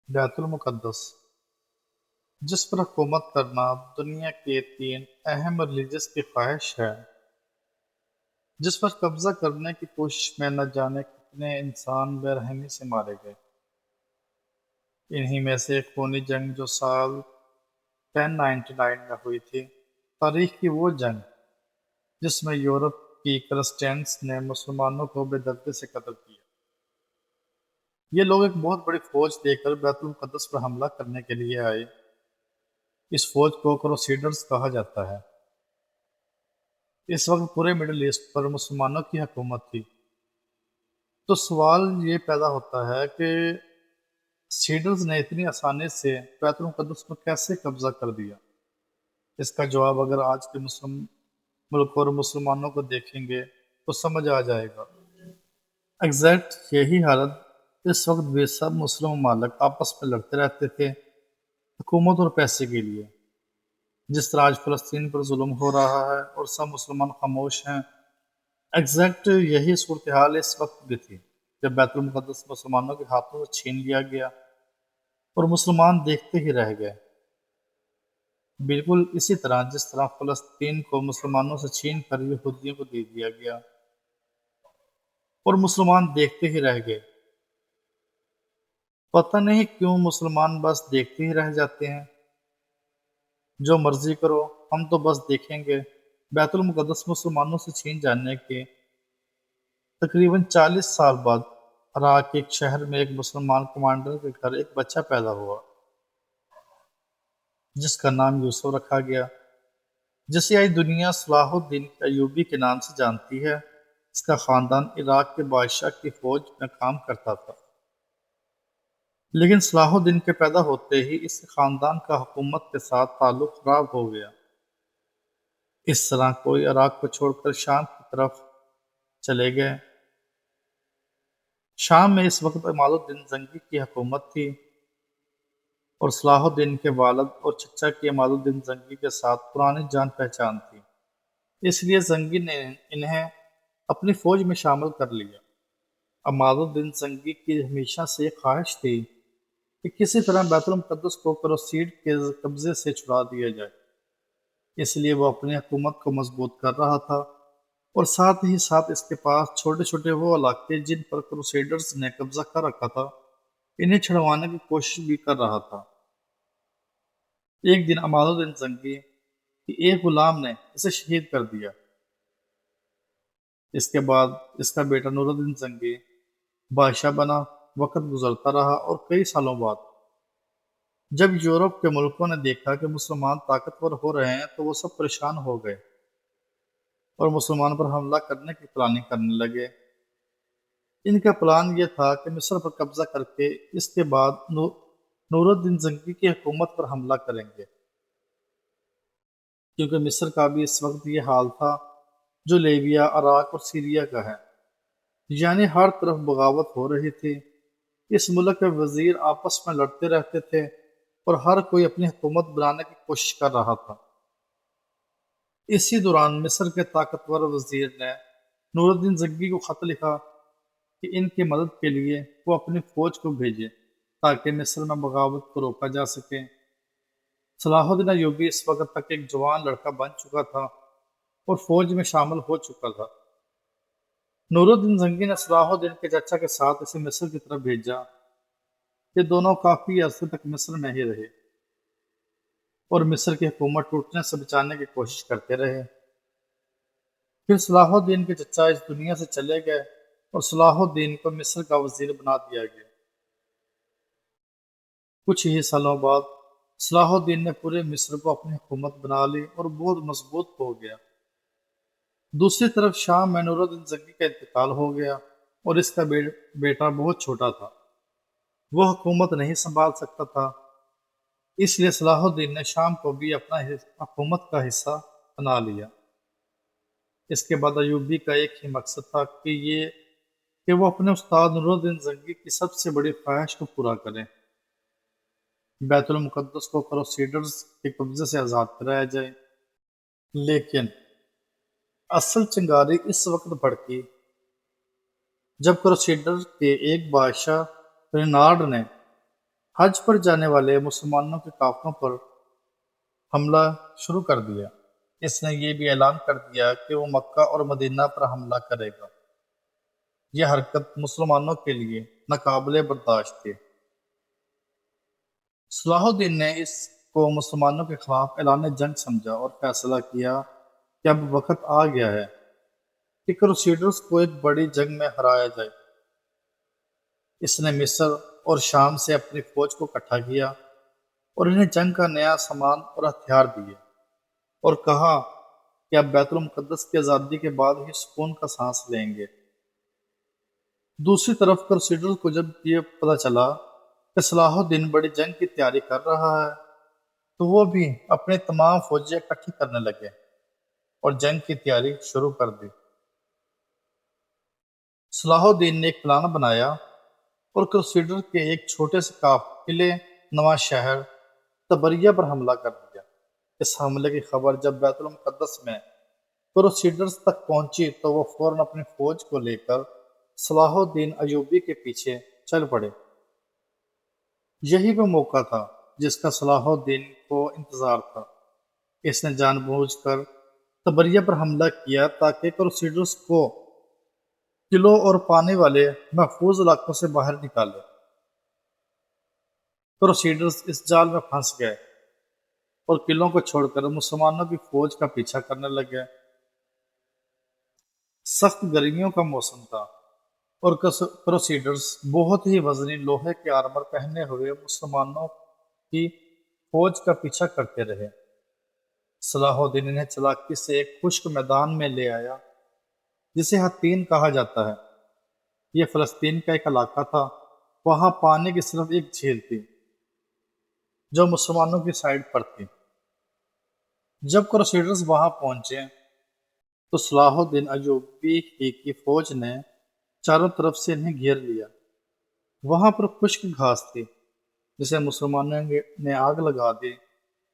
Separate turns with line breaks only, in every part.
بیت المقدس، جس پر حکومت کرنا دنیا کے 3 اہم ریلیجز کی خواہش ہے، جس پر قبضہ کرنے کی کوشش میں نہ جانے کتنے انسان بے رحمی سے مارے گئے۔ انہی میں سے ایک خونی جنگ جو سال 1099 میں ہوئی تھی، تاریخ کی وہ جنگ جس میں یورپ کی کرسچینز نے مسلمانوں کو بے دردی سے قتل کیا۔ یہ لوگ ایک بہت بڑی فوج لے کر بیت المقدس پر حملہ کرنے کے لیے آئے۔ اس فوج کو کروسیڈرز کہا جاتا ہے۔ اس وقت پورے مڈل ایسٹ پر مسلمانوں کی حکومت تھی۔ تو سوال یہ پیدا ہوتا ہے کہ سیڈرز نے اتنی آسانی سے بیت المقدس پر کیسے قبضہ کر دیا؟ اس کا جواب اگر آج کے مسلم ملک اور مسلمانوں کو دیکھیں گے تو سمجھ آ جائے گا۔ ایگزیکٹ یہی حالت اس وقت بے سب مسلم ممالک آپس میں لڑتے رہتے تھے، حکومت اور پیسے کے لیے۔ جس طرح آج فلسطین پر ظلم ہو رہا ہے اور سب مسلمان خاموش ہیں، ایگزیکٹ یہی صورتحال اس وقت بھی تھی جب بیت المقدس مسلمانوں کے ہاتھوں سے چھین لیا گیا اور مسلمان دیکھتے ہی رہ گئے۔ بالکل اسی طرح جس طرح فلسطین کو مسلمانوں سے چھین کر یہودیوں کو دے دیا گیا اور مسلمان دیکھتے ہی رہ گئے۔ پتہ نہیں کیوں مسلمان بس دیکھتے ہی رہ جاتے ہیں۔ جو مرضی کرو، ہم تو بس دیکھیں گے۔ بیت المقدس مسلمانوں سے چھین جانے کے تقریباً 40 سال بعد عراق کے ایک شہر میں ایک مسلمان کمانڈر کے گھر ایک بچہ پیدا ہوا جس کا نام یوسف رکھا گیا، جسے آج دنیا صلاح الدین ایوبی کے نام سے جانتی ہے۔ اس کا خاندان عراق کے بادشاہ کی فوج میں کام کرتا تھا، لیکن صلاح الدین کے پیدا ہوتے ہی اس خاندان کا حکومت کے ساتھ تعلق خراب ہو گیا۔ اس طرح کوئی عراق کو چھوڑ کر شام کی طرف چلے گئے۔ شام میں اس وقت عماد الدین زنگی کی حکومت تھی اور صلاح الدین کے والد اور چچا کی عماد الدین زنگی کے ساتھ پرانی جان پہچان تھی، اس لیے زنگی نے انہیں اپنی فوج میں شامل کر لیا۔ عماد الدین زنگی کی ہمیشہ سے یہ خواہش تھی کہ کسی طرح بیت المقدس کو کروسیڈ کے قبضے سے چھڑا دیا جائے، اس لیے وہ اپنی حکومت کو مضبوط کر رہا تھا اور ساتھ ہی ساتھ اس کے پاس چھوٹے چھوٹے وہ علاقے جن پر کروسیڈرز نے قبضہ کر رکھا تھا، انہیں چھڑوانے کی کوشش بھی کر رہا تھا۔ ایک دن عماد الدین زنگی کے ایک غلام نے اسے شہید کر دیا۔ اس کے بعد اس کا بیٹا نور الدین زنگی بادشاہ بنا۔ وقت گزرتا رہا اور کئی سالوں بعد جب یورپ کے ملکوں نے دیکھا کہ مسلمان طاقتور ہو رہے ہیں تو وہ سب پریشان ہو گئے اور مسلمان پر حملہ کرنے کی پلاننگ کرنے لگے۔ ان کا پلان یہ تھا کہ مصر پر قبضہ کر کے اس کے بعد نور الدین زنگی کی حکومت پر حملہ کریں گے، کیونکہ مصر کا بھی اس وقت یہ حال تھا جو لیبیا، عراق اور سیریا کا ہے، یعنی ہر طرف بغاوت ہو رہی تھی۔ اس ملک کے وزیر آپس میں لڑتے رہتے تھے اور ہر کوئی اپنی حکومت بنانے کی کوشش کر رہا تھا۔ اسی دوران مصر کے طاقتور وزیر نے نور الدین زنگی کو خط لکھا کہ ان کی مدد کے لیے وہ اپنی فوج کو بھیجے تاکہ مصر میں بغاوت کو روکا جا سکے۔ صلاح الدین ایوبی اس وقت تک ایک جوان لڑکا بن چکا تھا اور فوج میں شامل ہو چکا تھا۔ نور الدین زنگی نے صلاح الدین کے چچا کے ساتھ اسے مصر کی طرف بھیجا۔ یہ دونوں کافی عرصے تک مصر میں ہی رہے اور مصر کی حکومت ٹوٹنے سے بچانے کی کوشش کرتے رہے۔ پھر صلاح الدین کے چچا اس دنیا سے چلے گئے اور صلاح الدین کو مصر کا وزیر بنا دیا گیا۔ کچھ ہی سالوں بعد صلاح الدین نے پورے مصر کو اپنی حکومت بنا لی اور بہت مضبوط ہو گیا۔ دوسری طرف شام میں نور الدین زنگی کا انتقال ہو گیا اور اس کا بیٹا بہت چھوٹا تھا، وہ حکومت نہیں سنبھال سکتا تھا، اس لیے صلاح الدین نے شام کو بھی اپنا حکومت کا حصہ بنا لیا۔ اس کے بعد ایوبی کا ایک ہی مقصد تھا کہ وہ اپنے استاد نور الدین زنگی کی سب سے بڑی خواہش کو پورا کریں، بیت المقدس کو کروسیڈرز کے قبضے سے آزاد کرایا جائے۔ لیکن اصل چنگاری اس وقت بھڑکی جب کروسیڈر کے ایک بادشاہ رینارڈ نے حج پر جانے والے مسلمانوں کے قافلوں پر حملہ شروع کر دیا۔ اس نے یہ بھی اعلان کر دیا کہ وہ مکہ اور مدینہ پر حملہ کرے گا۔ یہ حرکت مسلمانوں کے لیے ناقابل برداشت تھی۔ صلاح الدین نے اس کو مسلمانوں کے خلاف اعلان جنگ سمجھا اور فیصلہ کیا کہ اب وقت آ گیا ہے کہ کروسیڈرز کو ایک بڑی جنگ میں ہرایا جائے۔ اس نے مصر اور شام سے اپنی فوج کو اکٹھا کیا اور انہیں جنگ کا نیا سامان اور ہتھیار دیے، اور کہا کہ اب بیت المقدس کی آزادی کے بعد ہی سکون کا سانس لیں گے۔ دوسری طرف کروسیڈرز کو جب یہ پتہ چلا کہ صلاح الدین بڑی جنگ کی تیاری کر رہا ہے تو وہ بھی اپنے تمام فوجیں اکٹھی کرنے لگے اور جنگ کی تیاری شروع کر دی۔ صلاح الدین نے ایک پلان بنایا اور کروسیڈر کے ایک چھوٹے سے قافلے نواں شہر تبریہ پر حملہ کر دیا۔ اس حملے کی خبر جب بیت المقدس میں کروسیڈرز تک پہنچی تو وہ فوراً اپنی فوج کو لے کر صلاح الدین ایوبی کے پیچھے چل پڑے۔ یہی وہ موقع تھا جس کا صلاح الدین کو انتظار تھا۔ اس نے جان بوجھ کر تبریہ پر حملہ کیا تاکہ کروسیڈرز کو قلعوں اور پانی والے محفوظ علاقوں سے باہر نکالے۔ کروسیڈرز اس جال میں پھنس گئے اور قلعوں کو چھوڑ کر مسلمانوں کی فوج کا پیچھا کرنے لگے۔ سخت گرمیوں کا موسم تھا اور کروسیڈرز بہت ہی وزنی لوہے کے آرمر پہنے ہوئے مسلمانوں کی فوج کا پیچھا کرتے رہے۔ صلاح الدین انہیں چلاکی سے ایک خشک میدان میں لے آیا جسے حطین کہا جاتا ہے۔ یہ فلسطین کا ایک علاقہ تھا۔ وہاں پانی کی صرف ایک جھیل تھی جو مسلمانوں کی سائیڈ پر تھی۔ جب کروسیڈرز وہاں پہنچے تو صلاح الدین ایوبی کی فوج نے چاروں طرف سے انہیں گھیر لیا۔ وہاں پر خشک گھاس تھی جسے مسلمانوں نے آگ لگا دی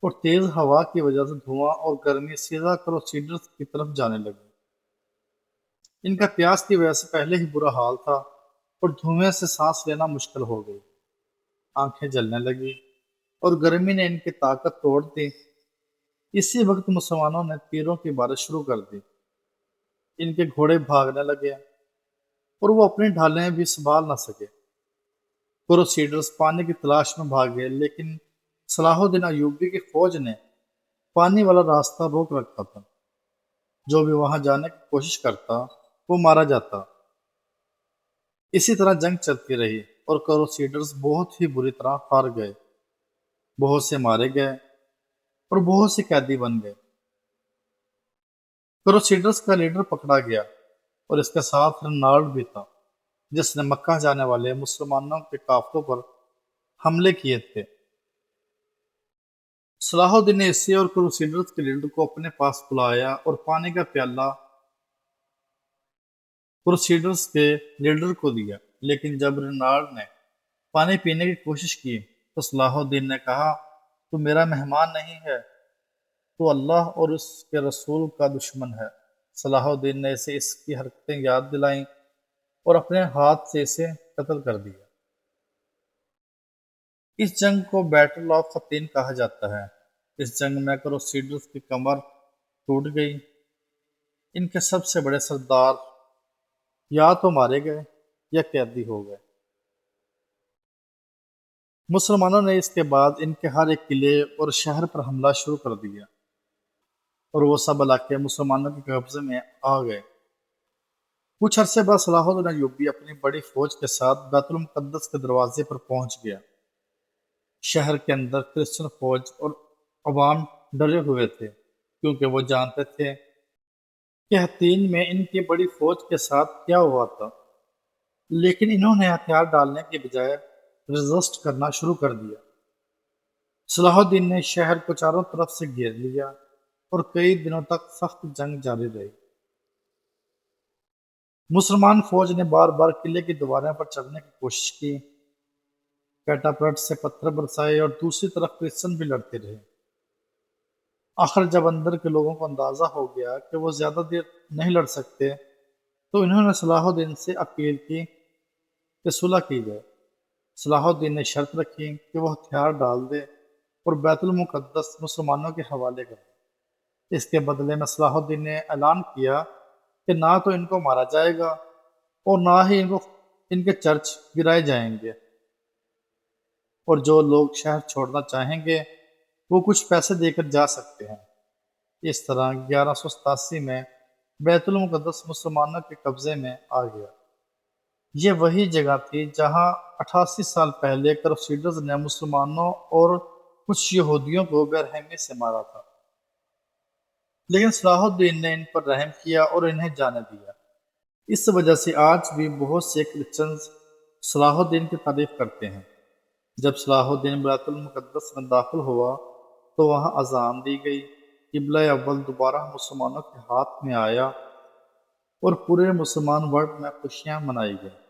اور تیز ہوا کی وجہ سے دھواں اور گرمی سیدھا کروسیڈرز کی طرف جانے لگی۔ ان کا پیاس کی وجہ سے پہلے ہی برا حال تھا اور دھوئیں سے سانس لینا مشکل ہو گئی۔ آنکھیں جلنے لگی اور گرمی نے ان کی طاقت توڑ دی۔ اسی وقت مسلمانوں نے تیروں کی بارش شروع کر دی۔ ان کے گھوڑے بھاگنے لگے اور وہ اپنی ڈھالیں بھی سنبھال نہ سکے۔ کروسیڈرز پانی کی تلاش میں بھاگے، لیکن صلاح الدین ایوبی کی فوج نے پانی والا راستہ روک رکھا تھا۔ جو بھی وہاں جانے کی کوشش کرتا وہ مارا جاتا۔ اسی طرح جنگ چلتی رہی اور کروسیڈرز بہت ہی بری طرح ہار گئے۔ بہت سے مارے گئے اور بہت سے قیدی بن گئے۔ کروسیڈرز کا لیڈر پکڑا گیا اور اس کے ساتھ رنالڈ بھی تھا جس نے مکہ جانے والے مسلمانوں کے قافلوں پر حملے کیے تھے۔ صلاح الدین نے اسے اور کروسیڈرز کے لیڈر کو اپنے پاس بلایا اور پانی کا پیالہ کروسیڈرز کے لیڈر کو دیا، لیکن جب رنالڈ نے پانی پینے کی کوشش کی تو صلاح الدین نے کہا، تو میرا مہمان نہیں ہے، تو اللہ اور اس کے رسول کا دشمن ہے۔ صلاح الدین نے اسے اس کی حرکتیں یاد دلائیں اور اپنے ہاتھ سے اسے قتل کر دیا۔ اس جنگ کو بیٹل آف حطین کہا جاتا ہے۔ اس جنگ میں کروسیڈرز کی کمر ٹوٹ گئی۔ ان کے سب سے بڑے سردار یا تو مارے گئے یا قیدی ہو گئے۔ مسلمانوں نے اس کے بعد ان کے ہر ایک قلعے اور شہر پر حملہ شروع کر دیا اور وہ سب علاقے مسلمانوں کے قبضے میں آ گئے۔ کچھ عرصے بعد صلاح الدین ایوبی اپنی بڑی فوج کے ساتھ بیت المقدس کے دروازے پر پہنچ گیا۔ شہر کے اندر کرسچن فوج اور عوام ڈرے ہوئے تھے کیونکہ وہ جانتے تھے کہ حطین میں ان کی بڑی فوج کے ساتھ کیا ہوا تھا، لیکن انہوں نے ہتھیار ڈالنے کے بجائے ریزسٹ کرنا شروع کر دیا۔ صلاح الدین نے شہر کو چاروں طرف سے گھیر لیا اور کئی دنوں تک سخت جنگ جاری رہی۔ مسلمان فوج نے بار بار قلعے کی دیواروں پر چڑھنے کی کوشش کی، کیٹاپلٹ سے پتھر برسائے اور دوسری طرف کرسچن بھی لڑتے رہے۔ آخر جب اندر کے لوگوں کو اندازہ ہو گیا کہ وہ زیادہ دیر نہیں لڑ سکتے تو انہوں نے صلاح الدین سے اپیل کی کہ صلح کی جائے۔ صلاح الدین نے شرط رکھی کہ وہ ہتھیار ڈال دے اور بیت المقدس مسلمانوں کے حوالے کر دے۔ اس کے بدلے میں صلاح الدین نے اعلان کیا کہ نہ تو ان کو مارا جائے گا اور نہ ہی ان کے چرچ گرائے جائیں گے، اور جو لوگ شہر چھوڑنا چاہیں گے وہ کچھ پیسے دے کر جا سکتے ہیں۔ اس طرح 1187 میں بیت المقدس مسلمانوں کے قبضے میں آ گیا۔ یہ وہی جگہ تھی جہاں 88 سال پہلے کروسیڈرز نے مسلمانوں اور کچھ یہودیوں کو بے رحمی سے مارا تھا، لیکن صلاح الدین نے ان پر رحم کیا اور انہیں جانے دیا۔ اس وجہ سے آج بھی بہت سے کرسچنز صلاح الدین کی تعریف کرتے ہیں۔ جب صلاح الدین بیت المقدس میں داخل ہوا تو وہاں اذان دی گئی، قبلہ اول دوبارہ مسلمانوں کے ہاتھ میں آیا اور پورے مسلمان ورلڈ میں خوشیاں منائی گئیں۔